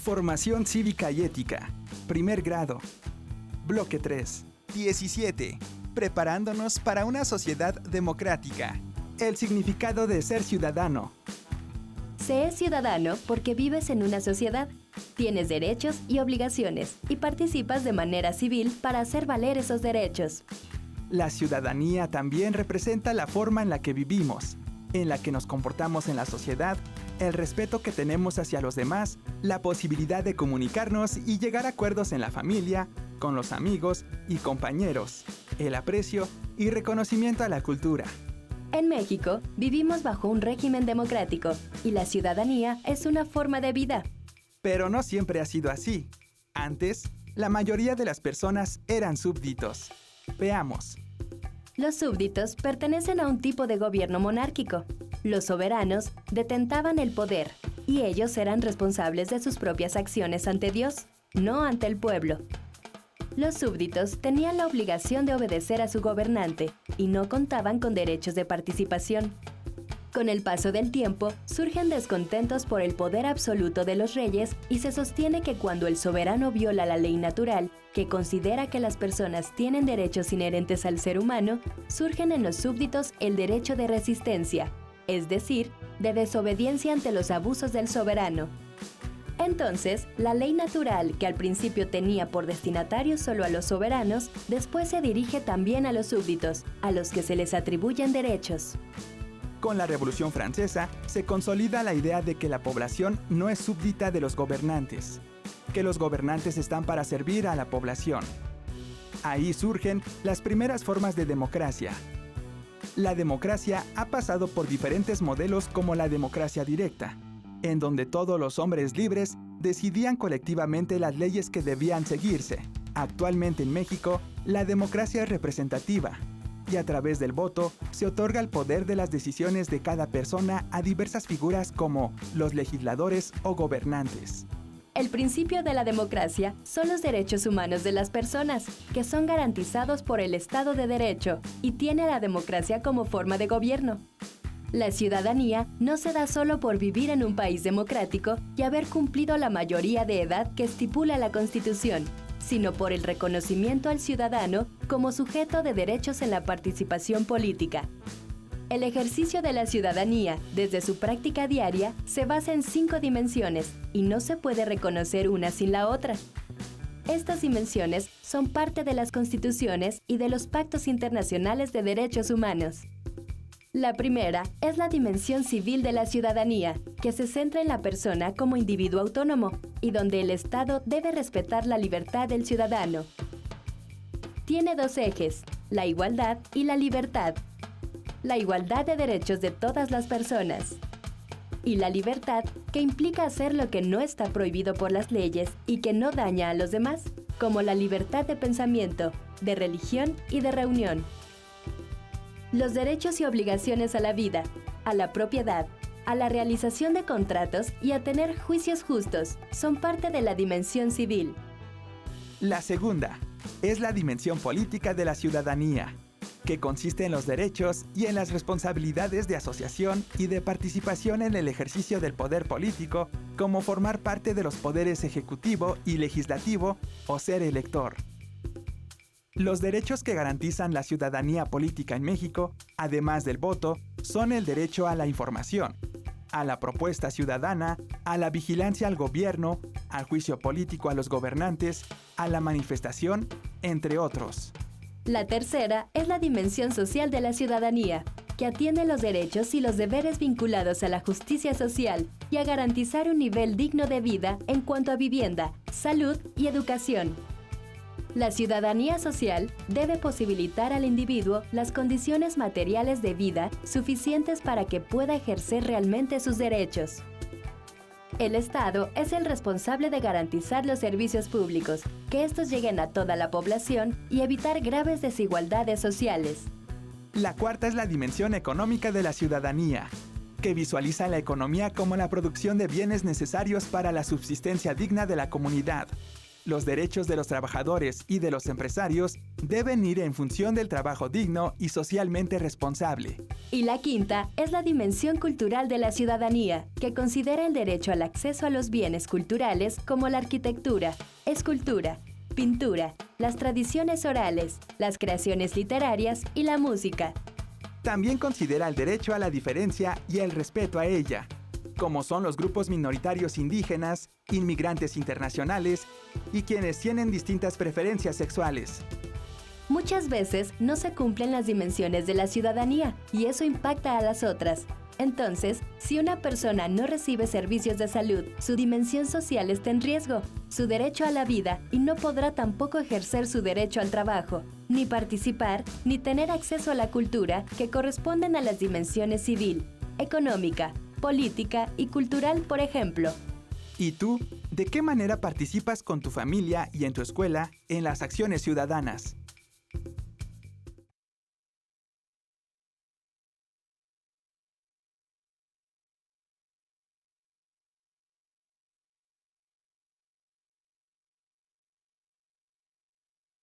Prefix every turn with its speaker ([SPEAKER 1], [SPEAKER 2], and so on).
[SPEAKER 1] Formación cívica y ética. Primer grado. Bloque 3. 17. Preparándonos para una sociedad democrática. El significado de ser ciudadano.
[SPEAKER 2] Se es ciudadano porque vives en una sociedad, tienes derechos y obligaciones y participas de manera civil para hacer valer esos derechos.
[SPEAKER 1] La ciudadanía también representa la forma en la que vivimos, en la que nos comportamos en la sociedad, el respeto que tenemos hacia los demás, la posibilidad de comunicarnos y llegar a acuerdos en la familia, con los amigos y compañeros, el aprecio y reconocimiento a la cultura.
[SPEAKER 2] En México, vivimos bajo un régimen democrático y la ciudadanía es una forma de vida.
[SPEAKER 1] Pero no siempre ha sido así. Antes, la mayoría de las personas eran súbditos. Veamos.
[SPEAKER 2] Los súbditos pertenecen a un tipo de gobierno monárquico. Los soberanos detentaban el poder y ellos eran responsables de sus propias acciones ante Dios, no ante el pueblo. Los súbditos tenían la obligación de obedecer a su gobernante y no contaban con derechos de participación. Con el paso del tiempo, surgen descontentos por el poder absoluto de los reyes y se sostiene que cuando el soberano viola la ley natural, que considera que las personas tienen derechos inherentes al ser humano, surgen en los súbditos el derecho de resistencia, es decir, de desobediencia ante los abusos del soberano. Entonces, la ley natural, que al principio tenía por destinatario solo a los soberanos, después se dirige también a los súbditos, a los que se les atribuyen derechos.
[SPEAKER 1] Con la Revolución Francesa, se consolida la idea de que la población no es súbdita de los gobernantes, que los gobernantes están para servir a la población. Ahí surgen las primeras formas de democracia. La democracia ha pasado por diferentes modelos como la democracia directa, en donde todos los hombres libres decidían colectivamente las leyes que debían seguirse. Actualmente en México, la democracia es representativa, y a través del voto se otorga el poder de las decisiones de cada persona a diversas figuras como los legisladores o gobernantes.
[SPEAKER 2] El principio de la democracia son los derechos humanos de las personas, que son garantizados por el Estado de Derecho y tiene la democracia como forma de gobierno. La ciudadanía no se da solo por vivir en un país democrático y haber cumplido la mayoría de edad que estipula la Constitución, sino por el reconocimiento al ciudadano como sujeto de derechos en la participación política. El ejercicio de la ciudadanía, desde su práctica diaria, se basa en 5 dimensiones y no se puede reconocer una sin la otra. Estas dimensiones son parte de las constituciones y de los pactos internacionales de derechos humanos. La primera es la dimensión civil de la ciudadanía, que se centra en la persona como individuo autónomo y donde el Estado debe respetar la libertad del ciudadano. Tiene 2 ejes, la igualdad y la libertad. La igualdad de derechos de todas las personas. Y la libertad, que implica hacer lo que no está prohibido por las leyes y que no daña a los demás, como la libertad de pensamiento, de religión y de reunión. Los derechos y obligaciones a la vida, a la propiedad, a la realización de contratos y a tener juicios justos son parte de la dimensión civil.
[SPEAKER 1] La segunda es la dimensión política de la ciudadanía, que consiste en los derechos y en las responsabilidades de asociación y de participación en el ejercicio del poder político, como formar parte de los poderes ejecutivo y legislativo o ser elector. Los derechos que garantizan la ciudadanía política en México, además del voto, son el derecho a la información, a la propuesta ciudadana, a la vigilancia al gobierno, al juicio político a los gobernantes, a la manifestación, entre otros.
[SPEAKER 2] La tercera es la dimensión social de la ciudadanía, que atiende los derechos y los deberes vinculados a la justicia social y a garantizar un nivel digno de vida en cuanto a vivienda, salud y educación. La ciudadanía social debe posibilitar al individuo las condiciones materiales de vida suficientes para que pueda ejercer realmente sus derechos. El Estado es el responsable de garantizar los servicios públicos, que estos lleguen a toda la población y evitar graves desigualdades sociales.
[SPEAKER 1] La cuarta es la dimensión económica de la ciudadanía, que visualiza la economía como la producción de bienes necesarios para la subsistencia digna de la comunidad. Los derechos de los trabajadores y de los empresarios deben ir en función del trabajo digno y socialmente responsable.
[SPEAKER 2] Y la quinta es la dimensión cultural de la ciudadanía, que considera el derecho al acceso a los bienes culturales como la arquitectura, escultura, pintura, las tradiciones orales, las creaciones literarias y la música.
[SPEAKER 1] También considera el derecho a la diferencia y el respeto a ella, como son los grupos minoritarios indígenas, inmigrantes internacionales y quienes tienen distintas preferencias sexuales.
[SPEAKER 2] Muchas veces no se cumplen las dimensiones de la ciudadanía y eso impacta a las otras. Entonces, si una persona no recibe servicios de salud, su dimensión social está en riesgo, su derecho a la vida y no podrá tampoco ejercer su derecho al trabajo, ni participar, ni tener acceso a la cultura que corresponden a las dimensiones civil, económica, política y cultural, por ejemplo.
[SPEAKER 1] ¿Y tú? ¿De qué manera participas con tu familia y en tu escuela en las acciones ciudadanas?